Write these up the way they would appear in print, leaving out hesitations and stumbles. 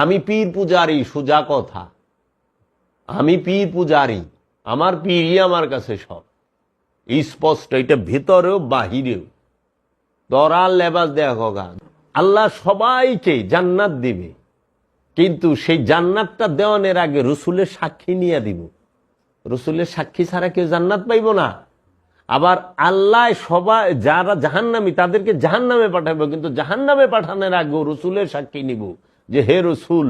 আমি পীর পূজারি, সোজা কথা। আমি পীর পূজারি, আমার পীরই আমার কাছে সব স্পষ্ট, এটা ভেতরেও বাহিরেও। দরাল লেবাস দেখো গান, আল্লাহ সবাইকে জান্নাত দিবে, কিন্তু সেই জান্নাতটা দেওয়ানের আগে রসুলের সাক্ষী নিয়ে দিব। রসুলের সাক্ষী ছাড়া কেউ জান্নাত পাইব না। আবার আল্লাহ সবাই যারা জাহান্নামী তাদেরকে জাহান্নামে পাঠাবো, কিন্তু জাহান্নামে পাঠানোর আগে রসুলের সাক্ষী নিব যে হে রসুল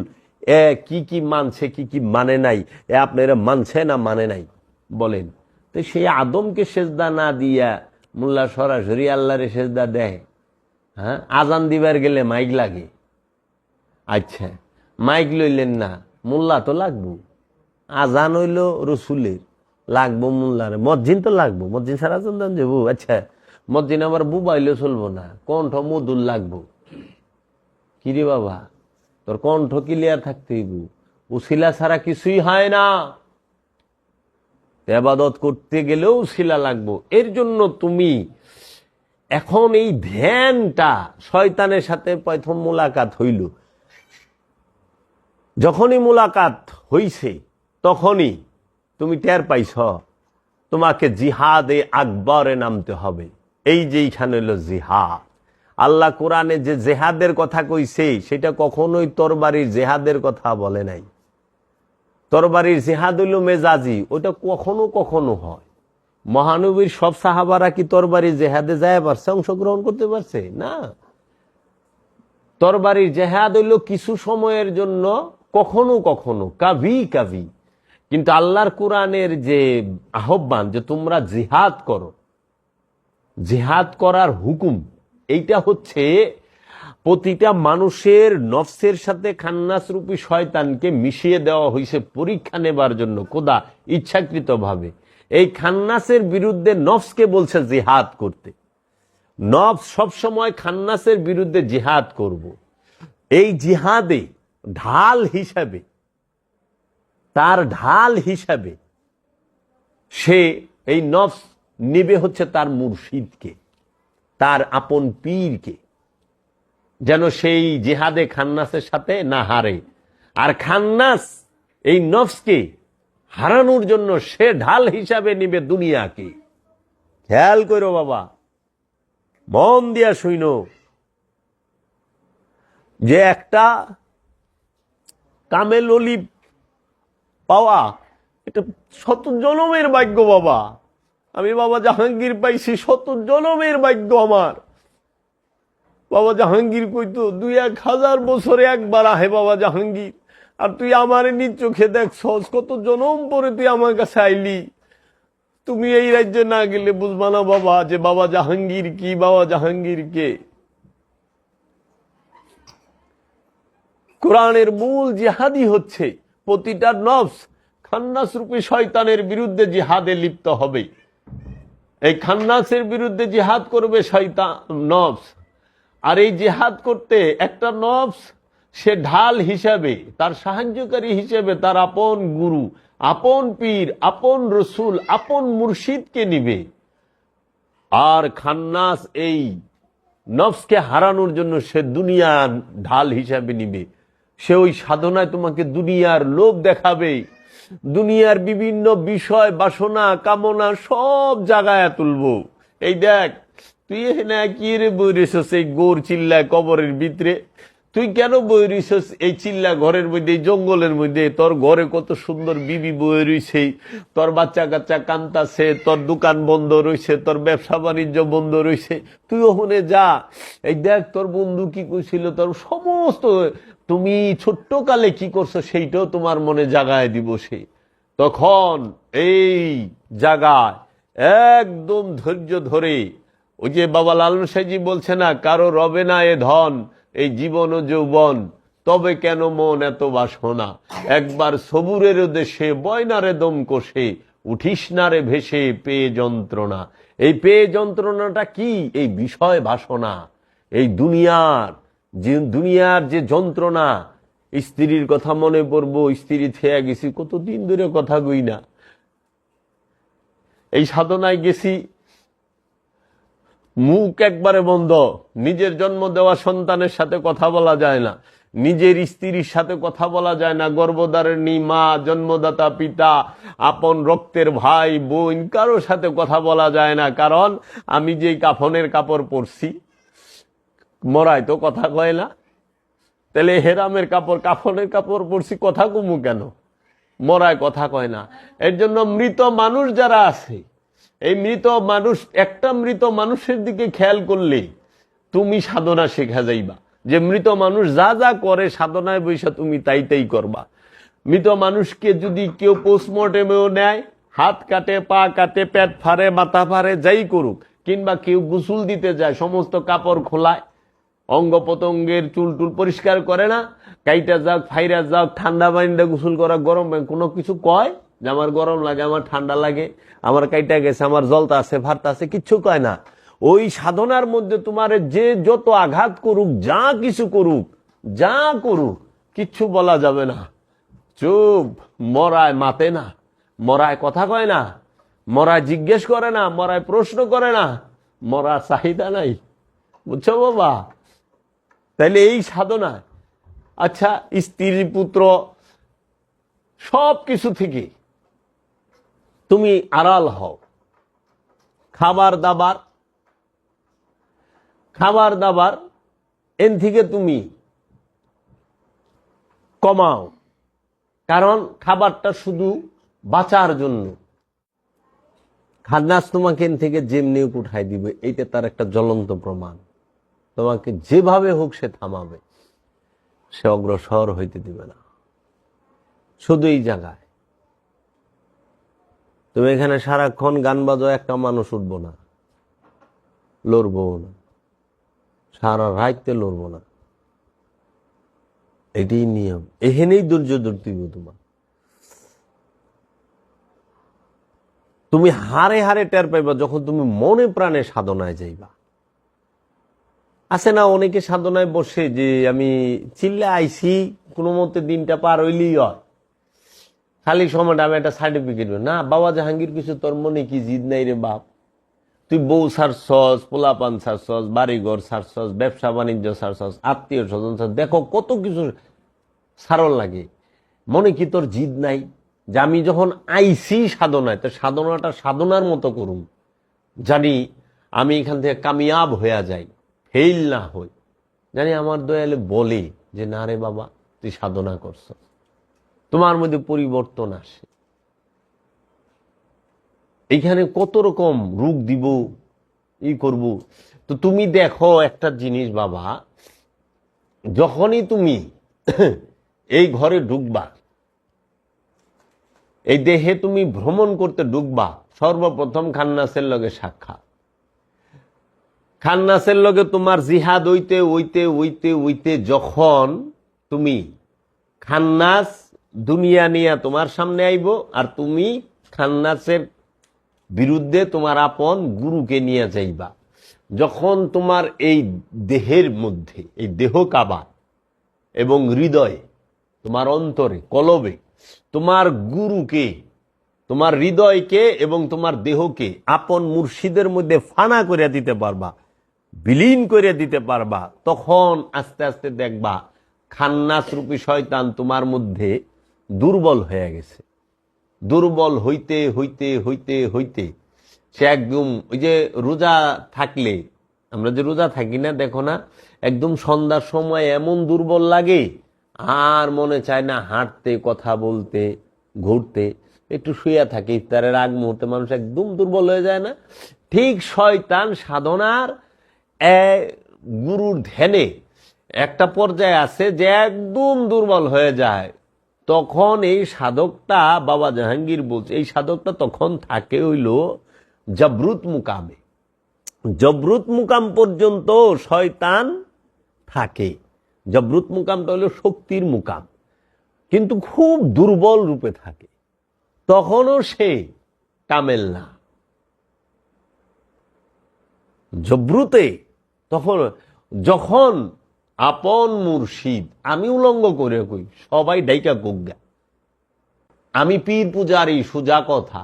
কি কি মানছে কি কি মানে নাই, আপনারা মানছে না মানে নাই বলেন। তো সেই আদমকে সেজদা না দিয়া মোল্লা সরাসরি আল্লাহরে সেজদা দেয়। হ্যাঁ, আজান দিবার গেলে মাইক লাগে। আচ্ছা, মাইক লইলেন না, মোল্লা তো লাগবো। আজান হইল রসুলের, লাগবো মোল্লার। মসজিদ তো লাগবো, মসজিদ সারা চন্দান যাবো। আচ্ছা, মসজিদ আমার বুবাইলে চলবো না, কণ্ঠ মধুর লাগবো। কিরে বাবা, তোর কণ্ঠ ক্লিয়ার থাকতে হইব, উসিলা ছাড়া কিছুই হয় না। ইবাদত করতে গেলেও উসিলা লাগবো। এর জন্য তুমি এখন এই ধ্যানটা, শয়তানের সাথে প্রথম মোলাকাত হইল, যখনই মোলাকাত হইছে তখনই তুমি টের পাইছ তোমাকে জিহাদে আকবরে নামতে হবে। এই যে এইখানে হলো জিহাদ। আল্লাহ কোরআনে যে জেহাদের কথা কইছে সেটা কখনোই তরবারির জেহাদের কথা বলে নাই। তরবারির জেহাদ হইল মেজাজি, ওটা কখনো কখনো হয়। মহানবীর সব সাহাবারা কি তরবারির জেহাদে যায় পারছে, অংশগ্রহণ করতে পারছে না। তরবারির জেহাদ হইল কিছু সময়ের জন্য, কখনো কখনো, কাভি কাভি। কিন্তু আল্লাহর কোরআনের যে আহ্বান যে তোমরা জিহাদ করো, জিহাদ করার হুকুম, এইটা হচ্ছে প্রতিটা মানুষের নফসের সাথে খান্নাস রূপী শয়তানকে মিশিয়ে দেওয়া হয়েছে পরীক্ষা নেবার জন্য, খোদা ইচ্ছাকৃতভাবে। এই খান্নাসের বিরুদ্ধে নফসকে বলছে জিহাদ করতে। নফস সবসময় খান্নাসের বিরুদ্ধে জিহাদ করব। এই জিহাদে ঢাল হিসাবে, তার ঢাল হিসাবে সে এই নফস নিবে হচ্ছে তার মুর্শিদকে, তার আপন পীরকে, যেন সেই জিহাদে খান্নাসের সাথে না হারে। আর খান্নাস এই নফসকে হারানোর জন্য সে ঢাল হিসাবে নিবে দুনিয়াকে। খেয়াল করো বাবা, মন দিয়া শুইন, যে একটা কামেল অলি পাওয়া এটা শত জনমের ভাগ্য বাবা। আমি বাবা জাহাঙ্গীর পাইছি, শত জনমের ভাগ্য আমার। বাবা জাহাঙ্গীর কইতো 2-1000 বছরে একবার আহে বাবা জাহাঙ্গীর, আর তুই আমার নিজ চোখে দেখছস, কত জনম পরে তুই আমার কাছে আইলি। তুমি এই রাজ্যে না গেলে বুঝবা না বাবা যে বাবা জাহাঙ্গীর কি, বাবা জাহাঙ্গীর কে। কোরআনের মূল জিহাদই হচ্ছে প্রতিটা নফস খান্নাস রূপী শয়তানের বিরুদ্ধে জিহাদে লিপ্ত হবে। এই খান্নাসের বিরুদ্ধে জিহাদ করবে শয়তান নফস। আর এই জিহাদ করতে একটা নফস সে ঢাল হিসাবে, তার সাহায্যকারী হিসেবে তার আপন গুরু, আপন পীর, আপন রসুল, আপন মুর্শিদকে নিবে। আর খান্নাস এই নফসকে হারানোর জন্য সে দুনিয়া ঢাল হিসাবে নিবে। সে ওই সাধনায় তোমাকে দুনিয়ার লোভ দেখাবে, দুনিয়ার বিভিন্ন বিষয়, বাসনা, কামনা সব জাগায় তুলবো। এই দেখ, তুই এখানে কি রে বই রেছস এই গোর চিল্লা কবরের ভিতরে? তুই কেন বই রইছস এই চিল্লা ঘরের মধ্যে, এই জঙ্গলের মধ্যে? তোর ঘরে কত সুন্দর বিবি বই রইছে, তোর বাচ্চা কাচ্চা কান্তাছে, তোর দোকান বন্ধ রইছে, তোর ব্যবসা বাণিজ্য বন্ধ রইছে। তুই ওখানে যা, এই দেখ তোর বন্ধু কি কইছিল, তোর সমস্ত তুমি ছোট্ট কালে কি করছো সেইটাও তোমার মনে জাগায় দিব সে। তখন এই জায়গায় একদম ধৈর্য ধরে, ওই যে বাবা লালন সাহেজি বলছে না, কারো রবে না এ ধন, এই জীবন ও যৌবন, তবে কেন মন এত বাসনা, একবার সবুরের দেশে বয়নারে দম কষে, উঠিস না রে ভেসে পেয়ে যন্ত্রণা। এই পেয়ে যন্ত্রণাটা কি? এই বিষয় বাসনা, এই দুনিয়ার যে যন্ত্রণা। স্ত্রীর কথা মনে পড়বো, স্ত্রী থেয়া গেছি, কতদিন ধরে কথা কই না। এই সাধনায় গেছি, মুখ একবারে বন্ধ, নিজের জন্ম দেওয়া সন্তানের সাথে কথা বলা যায় না। নিজের স্ত্রীর সাথে কথা বলা যায় না, গর্ভধারিণী মা, জন্মদাতা পিতা, আপন রক্তের ভাই বোন, কারোর সাথে কথা বলা যায় না। কারণ আমি যে কাফনের কাপড় পরছি, মরায় তো কথা কয় না, তাহলে হেরামের কাপড়, কাফনের কাপড় পরছি, কথা কমু কেন? মরায় কথা কয় না। এর জন্য মৃত মানুষ যারা আছে, এই মৃত মানুষ, একটা মৃত মানুষের দিকে খেয়াল করলে তুমি সাধনা শেখা যাইবা, যে মৃত মানুষ যা যা করে সাধনায় বৈশা তুমি তাই তাই করবা। মৃত মানুষকে যদি কেউ পোস্টমর্টেমেও নেয়, হাত কাটে, পা কাটে, পেট ফাড়ে, মাথা ফাড়ে, যাই করুক, কিংবা কেউ গোসল দিতে যায়, সমস্ত কাপড় খোলায়, অঙ্গ প্রত্যঙ্গের চুল টুল পরিষ্কার করে না, কাইটা যাক, ফাইরা যাক, ঠান্ডা পানিতে গোসল করা, গরম কোনো কিছু কয় যে আমার গরম লাগে, আমার ঠান্ডা লাগে, আমার কাইটা গেছে, আমার জলতা আছে, ভারতা আছে, কিচ্ছু কয় না। ওই সাধনার মধ্যে তোমার যে যত আঘাত করুক, যা কিছু করুক, যা করুক, কিচ্ছু বলা যাবে না। চুপ। মরায় মাতে না, মরায় কথা কয় না, মরায় জিজ্ঞেস করে না, মরায় প্রশ্ন করে না, মরার চাহিদা নাই। বুঝছো বাবা? তাইলে এই সাধনা, আচ্ছা, স্ত্রী পুত্র সব কিছু থেকে তুমি আড়াল হও। খাবার দাবার এন থেকে তুমি কমাও। কারণ খাবারটা শুধু বাঁচার জন্য। খান্নাস তোমাকে এন থেকে যেমনি উঠাই দিবে, এইটা তার একটা জ্বলন্ত প্রমাণ। তোমাকে যেভাবে হোক সে থামাবে, সে অগ্রসর হইতে দিবে না। শুধু এই জায়গায় তুমি এখানে সারাক্ষণ গান বাজো, একটা মানুষ উঠবো না, লড়বো না, সারা রাইতে লড়বো না। এটাই নিয়ম। এখানেই ধৈর্য ধরতে হবে তোমার। তুমি হারে হারে টের পাইবা যখন তুমি মনে প্রাণে সাধনায় যাইবা। আছে না অনেকে সাধনায় বসে যে আমি চিল্লা আইছি, কোনো মতে দিনটা পার হইলেই হয়, খালি সময়টা আমি একটা সার্টিফিকেট না। বাবা জাহাঙ্গীর কিছু তোর মনে কি জিদ নাই রে বাপ? তুই বউ ছাড়ছস, পোলাপান ছাড়ছস, বাড়িঘর ছাড়ছস, ব্যবসা বাণিজ্য ছাড়ছস, আত্মীয় স্বজন ছাড়, দেখো কত কিছু ছাড়ল লাগে। মনে কি তোর জিদ নাই যে আমি যখন আইছি সাধনায়, তো সাধনাটা সাধনার মতো করুন, জানি আমি এখান থেকে কামিয়াব হইয়া যাই, ফেইল না হই। জানি আমার দয়ালে বলে যে না রে বাবা, তুই সাধনা করছ, তোমার মধ্যে পরিবর্তন আসে। এইখানে কত রকম রূপ দিব, ই করব। তো তুমি দেখো একটা জিনিস বাবা, যখনই তুমি এই ঘরে ঢুকবা, এই দেহে তুমি ভ্রমণ করতে ঢুকবা, সর্বপ্রথম খান্নাসের লগে সাক্ষাৎ। খান্নাসের লগে তোমার জিহাদ হইতে হইতে হইতে হইতে যখন তুমি খান্নাস দুনিয়া নিয়া তোমার সামনে আইব, আর তুমি খান্নাসের বিরুদ্ধে তোমার আপন গুরুকে নিয়ে যাইবা। যখন তোমার এই দেহের মধ্যে, এই দেহ কাবা এবং হৃদয়ে, তোমার অন্তরে, কলবে তোমার গুরুকে, তোমার হৃদয়কে এবং তোমার দেহকে আপন মুর্শিদের মধ্যে ফানা করে দিতে পারবা, বিলীন করে দিতে পারবা, তখন আস্তে আস্তে দেখবা খান্নাস রূপী শয়তান তোমার মধ্যে দুর্বল হয়ে গেছে। দুর্বল হইতে হইতে হইতে হইতে সে একদম, ওই যে রোজা থাকলে, আমরা যে রোজা থাকি না, দেখো না, একদম সন্ধ্যার সময় এমন দুর্বল লাগে, আর মনে চায় না হাঁটতে, কথা বলতে, ঘুরতে, একটু শুয়ে থাকে। ইফতারের আগ মুহূর্তে মানুষ একদম দুর্বল হয়ে যায় না? ঠিক শয়তান সাধনার গুরুর ধ্যানে একটা পর্যায়ে আছে যে একদম দুর্বল হয়ে যায়। তখন এই সাধকটা, বাবা জাহাঙ্গীর বলছে, এই সাধকটা তখন থাকে হইল জবরুত মুকামে। জবরুত মুকাম পর্যন্ত শয়তান থাকে। জবরুত মুকামটা হলো শক্তির মুকাম, কিন্তু খুব দুর্বল রূপে থাকে। তখনও সে কামেল না। জবরুতে তখন, যখন আপন মুর্শিদ, আমি উলঙ্গ করে কই, সবাই ডাইকা গোগা, আমি পীর পূজারি, সুজা কথা,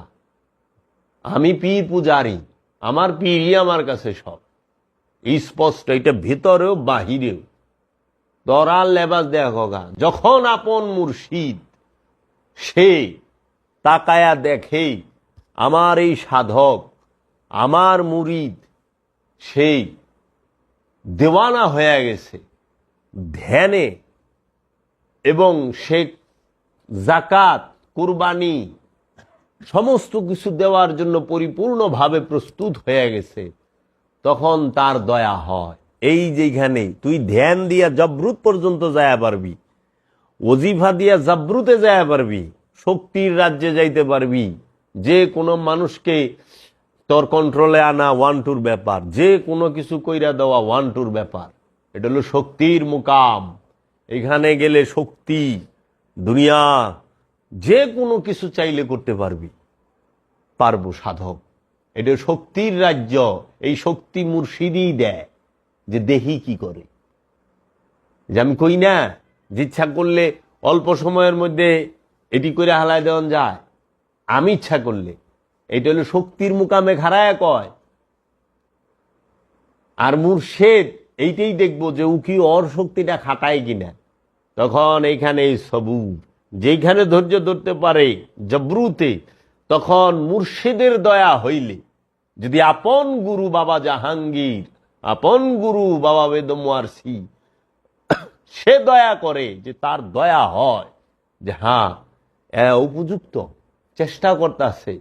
আমি পীর পূজারি, আমার পীরই আমার কাছে সব স্পষ্ট, এটা ভেতরেও বাহিরেও। তরাল লেবাস দেখো গা, যখন আপন মুর্শিদ সে তাকায়া দেখে আমার এই সাধক, আমার মুরিদ সেই দেওয়ানা হয়ে গেছে ধ্যানে, এবং সে জাকাত, কুরবানি সমস্ত কিছু দেওয়ার জন্য পরিপূর্ণভাবে প্রস্তুত হয়ে গেছে, তখন তার দয়া হয়। এই যেখানে তুই ধ্যান দিয়া জবরুত পর্যন্ত যায়া পারবি, ওজিফা দিয়া জাবরুতে যায়া পারবি, শক্তির রাজ্যে যাইতে পারবি, যে কোনো মানুষকে তোর কন্ট্রোলে আনা 1-2 ব্যাপার, যে কোনো কিছু কইরা দেওয়া 1-2 ব্যাপার। এটা হলো শক্তির মুকাম। এখানে গেলে শক্তি, দুনিয়া যে কোনো কিছু চাইলে করতে পারবি, পারবো সাধক। এটা শক্তির রাজ্য। এই শক্তি মুর্শিদই দেয়, যে দেহি কি করে। যে আমি কই না যে ইচ্ছা করলে অল্প সময়ের মধ্যে এটি করে হালাই দেওয়া যায়, আমি ইচ্ছা করলে। এটা হলো শক্তির মুকামে খাড়ায় কয়। আর মুর্শেদ এইটাই দেখবো যে ও কি ওর শক্তিটা খাটায় কিনা। তখন এইখানে সবুর, যেখানে ধৈর্য ধরতে পারে জবরুতে, তখন মুর্শিদের দয়া হইলে, যদি আপন গুরু বাবা জাহাঙ্গীর, আপন গুরু বাবা বেদমওয়ারসি সে দয়া করে, যে তার দয়া হয় যে হ্যাঁ উপযুক্ত, চেষ্টা করতেছে,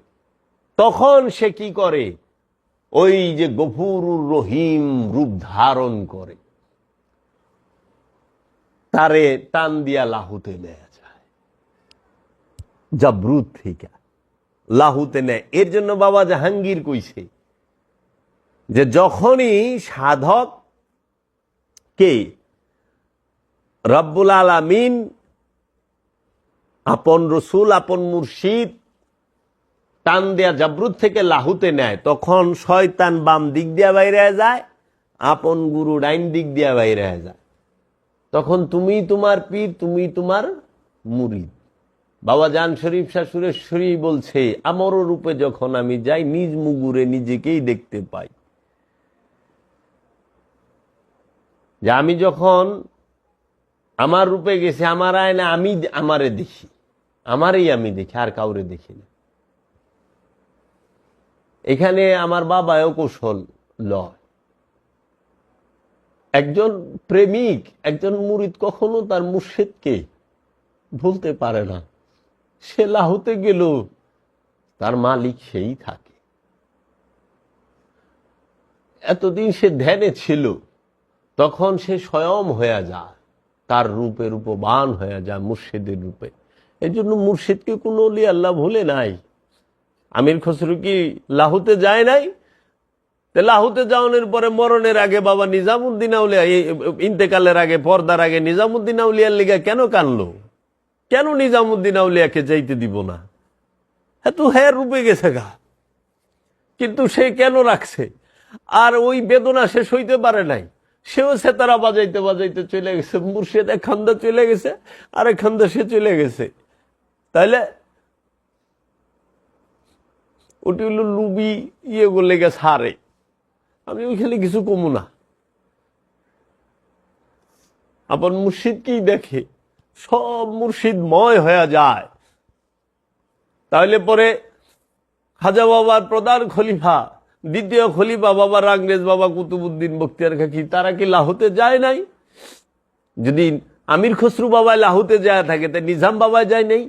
তখন সে কি করে, ওই যে গফুরুর রহিম রূপ ধারণ করে, তারে টান দিয়া লাহুতে নেয়া যায়, জাবরুত থেকে লাহুতে নেয়। এর জন্য বাবা জাহাঙ্গীর কইছে যে যখনই সাধক কে রব্বুল আলামিন, আপন রসুল, আপন মুর্শিদ টান দেয়া জাবরুত থেকে লাহুতে নেয়, তখন শয়তান বাম দিক দিয়া বাইরে যায়, আপন গুরু ডাইন দিক দিয়া বাইরে যায়। তখন তুমি তোমার পীর, তুমি তোমার মুরিদ। বাবা জান শরীফ শাহ সুরেশ্বরী বলছে, আমর রূপে যখন আমি যাই, নিজ মুগুরে নিজেকেই দেখতে পাই। যে আমি যখন আমার রূপে গেছি, আমার আয়না আমি আমারে দেখি, আমারই আমি দেখি, আর কাউরে দেখি না। এখানে আমার বাবাও কৌশল লয়। একজন প্রেমিক, একজন মুরিদ কখনো তার মুর্শিদকে ভুলতে পারে না। সে লাহুতে গেল, তার মালিক সেই থাকে। এতদিন সে ধ্যানে ছিল, তখন সে স্বয়ং হয়ে যায়, তার রূপে রূপবান হয়ে যায় মুর্শিদের রূপে। এই জন্য মুর্শিদকে কোন ওলি আল্লাহ ভুলে নাই। আমির খসরু কি লাহুতে যায় নাই? লাহুতে যাওয়ানোর পরে মরণের আগে বাবা নিজামুদ্দিন আউলিয়া, ইন্তেকালের আগে, পর্দার আগে নিজামুদ্দিন আউলিয়ার লিগা কেন কানলো? কেন নিজামুদ্দিন আউলিয়াকে যাইতে দিব না? তো হ্যাঁ রূপে গেছে গা, কিন্তু সে কেন রাখছে? আর ওই বেদনা সে সইতে পারে নাই, সেও সেতারা বাজাইতে বাজাইতে চলে গেছে। মুর্শিদ এক খান্দা চলে গেছে, আর এক খান্দা সে চলে গেছে। তাইলে ওটি হলো লুবি ইয়ে করলে গেছে হারে। আমি ওইখানে কিছু কমু না। আপন মুর্শিদকেই দেখে সব মুর্শিদময় হয়ে যায়। তাহলে পরে খাজা বাবার প্রধান খলিফা, দ্বিতীয় খলিফা বাবা রাংরেজ বাবা কুতুবুদ্দিন বখতিয়ার খাকি, তারা কি লাহুতে যায় নাই? যদি আমির খসরু বাবায় লাহুতে যায় থাকে, তা নিজাম বাবায় যায় নাই?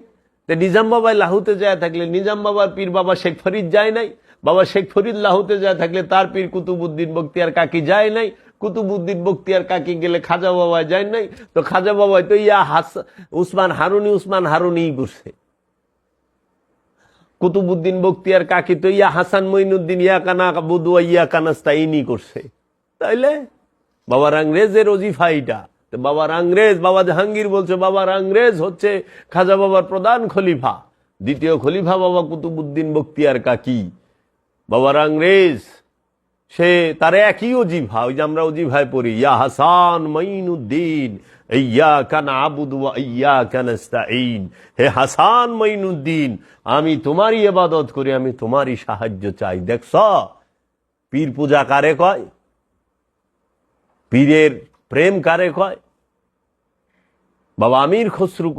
নিজাম বাবায় লাহুতে যায় থাকলে নিজাম বাবার পীর বাবা শেখ ফরিদ যায় নাই? বাবা শেখ ফরিদ লাহুতে যায় থাকলে তার পীর কুতুবুদ্দিন বখতিয়ার কাকি যায় নাই? কুতুবুদ্দিন বখতিয়ার কাকি গেলে খাজা বাবায় যায় নাই? তো খাজা বাবায় তো উসমান হারুনি করছে। কুতুবুদ্দিন বখতিয়ার কাকি তো হাসান মঈনুদ্দিন কানা বুদু কানাস্তাইনি করছে। তাইলে বাবার আংরেজের ওজিফা এইটা। বাবার আংরেজ, বাবা জাহাঙ্গীর বলছে বাবার আংরেজ হচ্ছে খাজা বাবার প্রধান খলিফা, দ্বিতীয় খলিফা বাবা কুতুবুদ্দিন বখতিয়ার কাকি। বাবার আংরেজ সে তার একই ওজিফা, ওই যে আমরা ওজিফায় পড়ি, ইয়া হাসান মঈনুদ্দিন ইয়াকা না'বুদু ওয়া ইয়াকা নাস্তাঈন। হে হাসান মঈনুদ্দিন, আমি তোমারই ইবাদত করি, আমি তোমারই সাহায্য চাই। দেখছ পীর পূজা কারে কয়? পীরের প্রেম কারে কয়? বাবা আমির খসরু